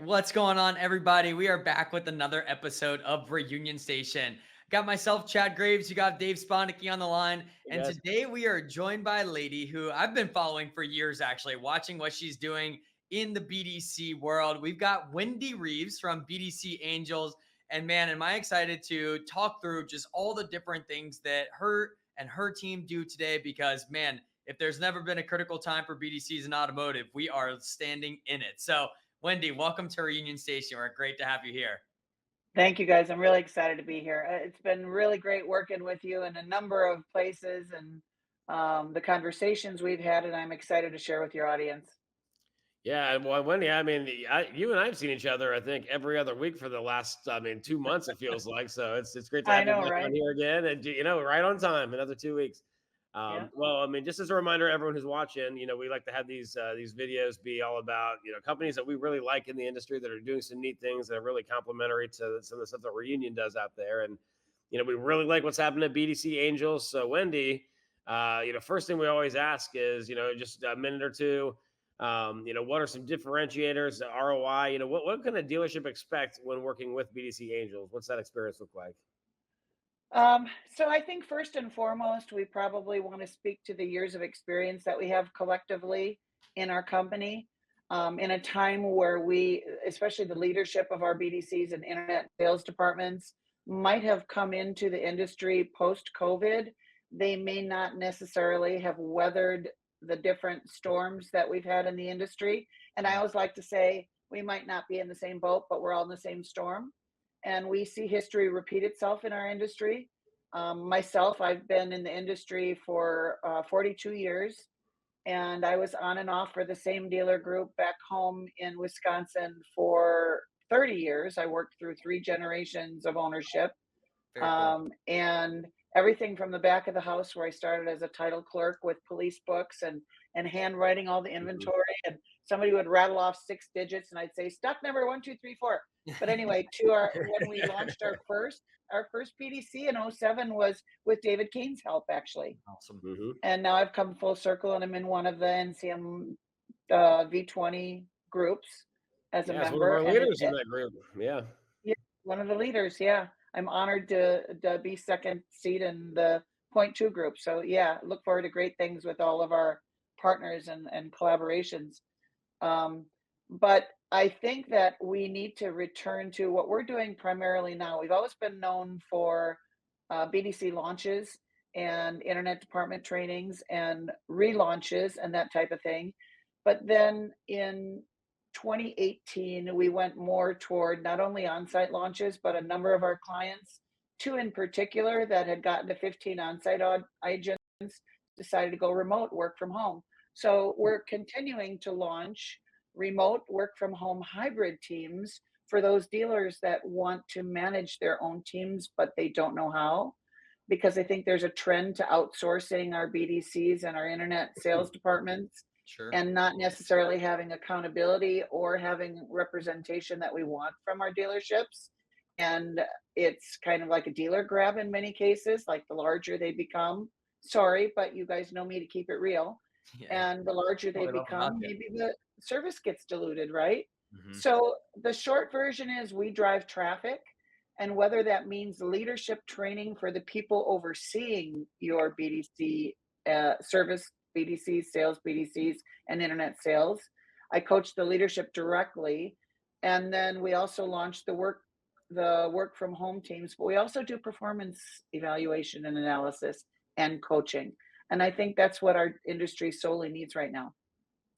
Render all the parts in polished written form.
What's going on, everybody? We are back with another episode of Reunion Station. Got myself, Chad Graves. You got Dave Spannhake on the line. Hey And guys. today we are joined by a lady who I've been following for years, actually, watching what she's doing in the BDC world. We've got Wendy Reeves from BDC Angels. And man, am I excited to talk through just all the different things that her and her team do today because, man, if there's never been a critical time for BDCs in automotive, we are standing in it. So, Wendy, welcome to Reunion Station. We're great to have you here. Thank you, guys. I'm really excited to be here. It's been really great working with you in a number of places and the conversations we've had, and I'm excited to share with your audience. Yeah, well, Wendy, you and I have seen each other, I think, every other week for the last, 2 months. It feels like so. It's great to I have you know, back on right? here again, and right on time, another 2 weeks. Yeah. Just as a reminder, everyone who's watching, we like to have these videos be all about companies that we really like in the industry that are doing some neat things that are really complementary to some of the stuff that Reunion does out there, and we really like what's happening at BDC Angels. So, Wendy, first thing we always ask is just a minute or two. What are some differentiators, ROI? What can a dealership expect when working with BDC Angels? What's that experience look like? So I think first and foremost, we probably want to speak to the years of experience that we have collectively in our company. In a time where we, especially the leadership of our BDCs and internet sales departments, might have come into the industry post COVID. They may not necessarily have weathered the different storms that we've had in the industry. And I always like to say we might not be in the same boat, but we're all in the same storm, and we see history repeat itself in our industry. Myself, I've been in the industry for 42 years, and I was on and off for the same dealer group back home in Wisconsin for 30 years. I worked through three generations of ownership, Very cool. and everything from the back of the house where I started as a title clerk with police books and handwriting all the Mhm. inventory, and somebody would rattle off six digits and I'd say stock number 1 2 3 4. But anyway, to our when we launched our first BDC in '07 was with David Kane's help, actually. Awesome. Mhm. And now I've come full circle and I'm in one of the NCM V20 groups as a Yeah, it's one of member, our and leaders in that group. Yeah. yeah, one of the leaders, yeah. I'm honored to be second seat in the point two group. So yeah, look forward to great things with all of our partners and collaborations. Um, but I think that we need to return to what we're doing primarily now. We've always been known for BDC launches and internet department trainings and relaunches and that type of thing. But then in 2018, we went more toward not only on-site launches, but a number of our clients, two in particular that had gotten to 15 on-site agents, decided to go remote, work from home. So we're continuing to launch remote work from home hybrid teams for those dealers that want to manage their own teams, but they don't know how. Because I think there's a trend to outsourcing our BDCs and our internet sales departments Sure. and not necessarily having accountability or having representation that we want from our dealerships. And it's kind of like a dealer grab in many cases, like the larger they become. Sorry, but you guys know me to keep it real. Yeah. And the larger What they we love about become, you. maybe the service gets diluted, right? Hmm. So the short version is we drive traffic, and whether that means leadership training for the people overseeing your BDC service BDCs, sales BDCs, and internet sales. I coach the leadership directly, and then we also launched the work from home teams, but we also do performance evaluation and analysis and coaching. And I think that's what our industry solely needs right now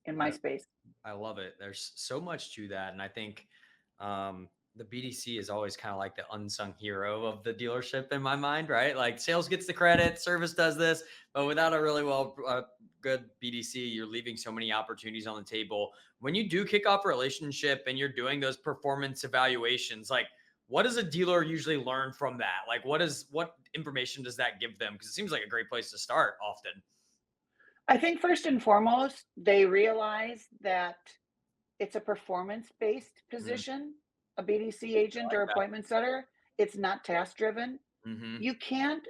in my I space. I love it. There's so much to that, and I think the BDC is always kind of like the unsung hero of the dealership in my mind, right? Like sales gets the credit, service does this, but without a really good BDC, you're leaving so many opportunities on the table. When you do kick off a relationship and you're doing those performance evaluations, like what does a dealer usually learn from that? Like what information does that give them? Because it seems like a great place to start often. I think first and foremost, they realize that it's a performance-based Mm, position, a BDC I agent or like that. appointment setter. It's not task driven. Hmm. You can't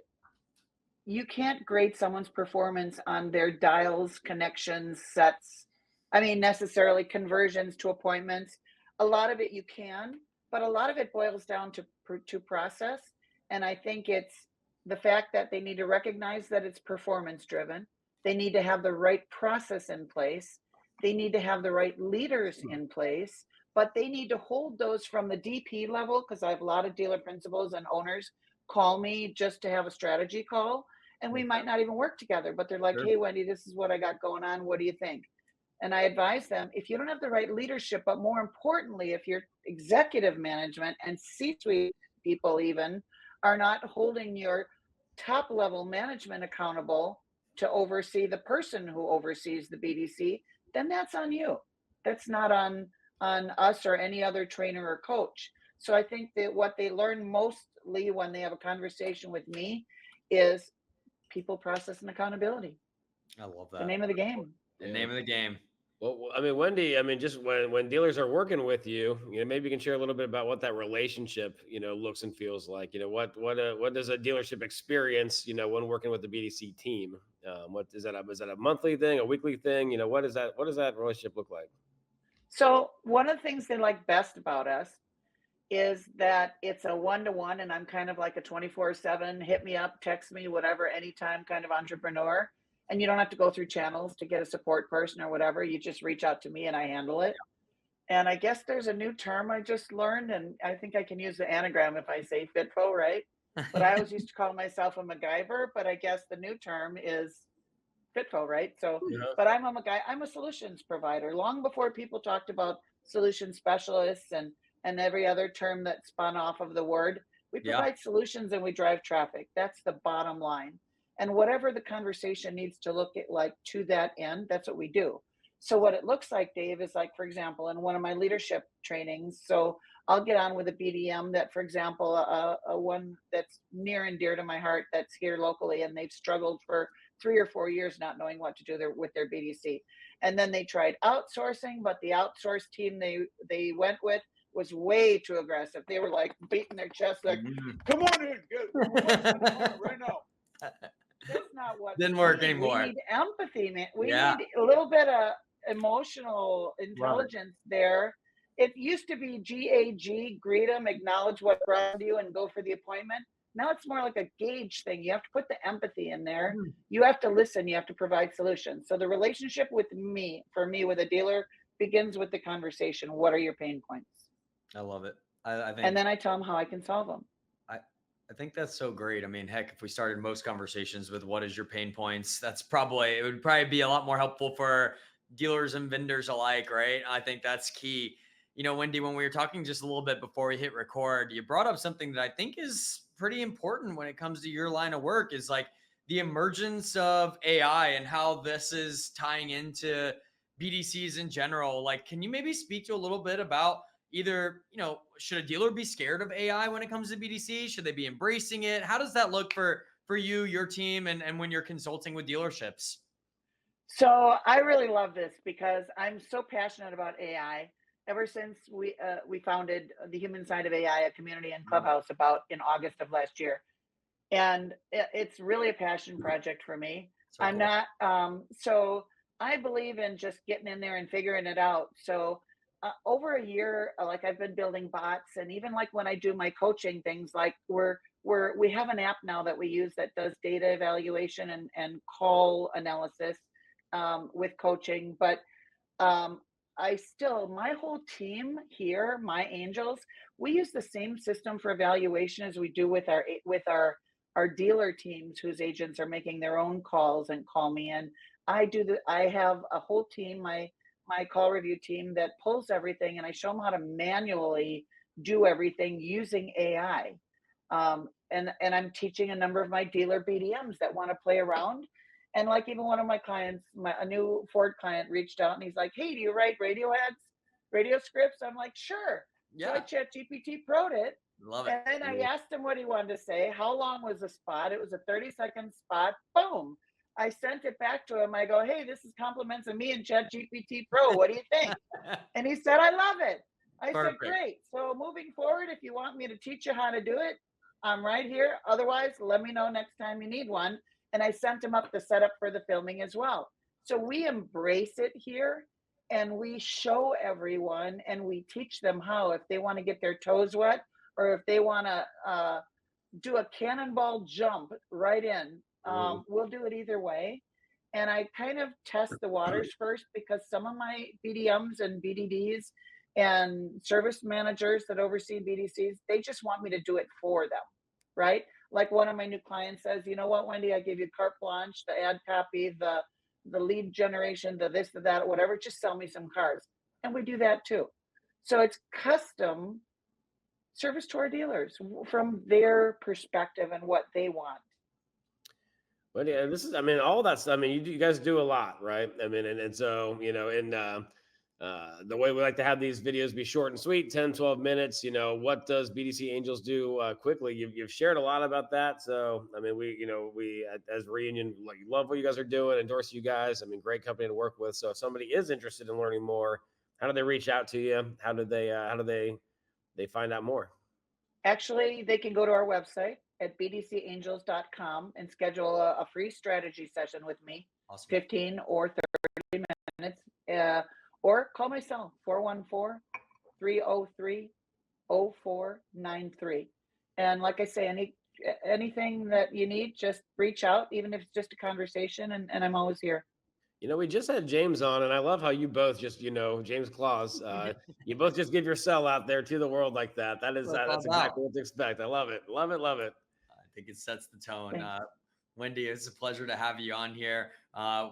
you can't grade someone's performance on their dials, connections, sets. I mean, necessarily conversions to appointments. a lot of it you can, but a lot of it boils down to process. And I think it's the fact that they need to recognize that it's performance driven. They need to have the right process in place. They need to have the right leaders in place, but they need to hold those from the DP level, because I have a lot of dealer principals and owners call me just to have a strategy call. And we might not even work together, but they're like, Sure. hey, Wendy, this is what I got going on. What do you think? And I advise them, if you don't have the right leadership, but more importantly, if your executive management and C-suite people even are not holding your top level management accountable to oversee the person who oversees the BDC, then that's on you. That's not on us or any other trainer or coach. So I think that what they learn mostly when they have a conversation with me is people, process, and accountability. I love The that. name of the game. The name of the game. Well, I mean, Wendy, I mean, just when dealers are working with you, maybe you can share a little bit about what that relationship, looks and feels like. What does a dealership experience, when working with the BDC team? What is that? Is that a monthly thing, a weekly thing? What is that? What does that relationship look like? So one of the things they like best about us is that it's a one-to-one, and I'm kind of like a 24/7, hit me up, text me, whatever, anytime kind of entrepreneur. And you don't have to go through channels to get a support person or whatever. You just reach out to me and I handle it. And I guess there's a new term I just learned, and I think I can use the anagram if I say FITFO, right? But I always used to call myself a MacGyver, but I guess the new term is FITFO, right? So, Yeah. but I'm a solutions provider. Long before people talked about solution specialists and every other term that spun off of the word, we Yeah. provide solutions and we drive traffic. That's the bottom line. And whatever the conversation needs to look at like to that end, that's what we do. So what it looks like, Dave, is like, for example, in one of my leadership trainings, so I'll get on with a BDM that, for example, a one that's near and dear to my heart that's here locally, and they've struggled for 3 or 4 years not knowing what to do with their BDC. And then they tried outsourcing, but the outsourced team they went with was way too aggressive. They were like beating their chest, like, "Come on in, right now." That's not what Didn't we work need. We anymore. need empathy, man. We Yeah. need a little bit of emotional Love it. intelligence there. It used to be GAG, greet them, acknowledge what brought you, and go for the appointment. Now it's more like a gauge thing. You have to put the empathy in there. You have to listen. You have to provide solutions. So the relationship with me, for me, with a dealer, begins with the conversation. What are your pain points? I love it. I think And then I tell them how I can solve them. I think that's so great. I mean, heck, if we started most conversations with what is your pain points, it would probably be a lot more helpful for dealers and vendors alike, right? I think that's key. Wendy, when we were talking just a little bit before we hit record, you brought up something that I think is pretty important when it comes to your line of work, is like the emergence of AI and how this is tying into BDCs in general. Like, can you maybe speak to a little bit about either, should a dealer be scared of AI when it comes to BDC? Should they be embracing it? How does that look for you, your team, and when you're consulting with dealerships? So I really love this because I'm so passionate about AI. Ever since we founded the Human Side of AI, a community in Clubhouse, about in August of last year, and it's really a passion project for me. So I'm cool. not so I believe in just getting in there and figuring it out. So over a year, like I've been building bots, and even like when I do my coaching things, like we have an app now that we use that does data evaluation and call analysis with coaching. But um, my whole team here, my angels, we use the same system for evaluation as we do with our dealer teams whose agents are making their own calls and call me in. I have a whole team, my call review team, that pulls everything, and I show them how to manually do everything using AI. And I'm teaching a number of my dealer BDMs that want to play around. And like even one of my clients, a new Ford client, reached out and he's like, "Hey, do you write radio ads, radio scripts?" I'm like, "Sure." So I Yeah, chat GPT pro'd it. love it. And then I asked him what he wanted to say. How long was the spot? It was a 30-second spot. Boom. I sent it back to him. I go, "Hey, this is compliments of me and Chat GPT Pro. What do you think?" And he said, "I love it." I said, Perfect. "Great. So moving forward, if you want me to teach you how to do it, I'm right here. Otherwise, let me know next time you need one." And I sent him up the setup for the filming as well. So we embrace it here. and we show everyone and we teach them how, if they want to get their toes wet or if they want to do a cannonball jump right in, we'll do it either way. And I kind of test the waters first, because some of my BDMs and BDDs and service managers that oversee BDCs, they just want me to do it for them, right? Like one of my new clients says, you know what, Wendy, I give you carte blanche, the ad copy, the lead generation, the this, the that, whatever, just sell me some cars. And we do that too. So it's custom service to our dealers from their perspective and what they want. But yeah, this is, I mean, all that stuff. I mean, you guys do a lot, right? I mean, and so, you know, and the way we like to have these videos be short and sweet, 10, 12 minutes, you know, what does BDC Angels do quickly? You've shared a lot about that. So, I mean, we as Reunion, like, love what you guys are doing, endorse you guys. I mean, great company to work with. So if somebody is interested in learning more, how do they reach out to you? How do they find out more? Actually, they can go to our website at bdcangels.com and schedule a free strategy session with me, Awesome. 15 or 30 minutes, or call my cell, 414-303-0493. And like I say, anything that you need, just reach out, even if it's just a conversation, and I'm always here. You know, we just had James on, and I love how you both just, you know, James Claus, you both just give your cell out there to the world like that. That's exactly what to expect. I love it. Love it. Love it. I think it sets the tone. Thanks. Wendy, it's a pleasure to have you on here.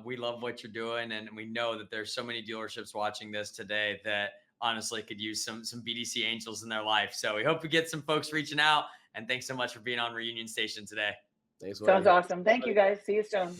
We love what you're doing, and we know that there's so many dealerships watching this today that honestly could use some BDC Angels in their life. So we hope we get some folks reaching out, and thanks so much for being on Reunion Station today. Thanks. Sounds awesome. Thank you, guys. See you soon.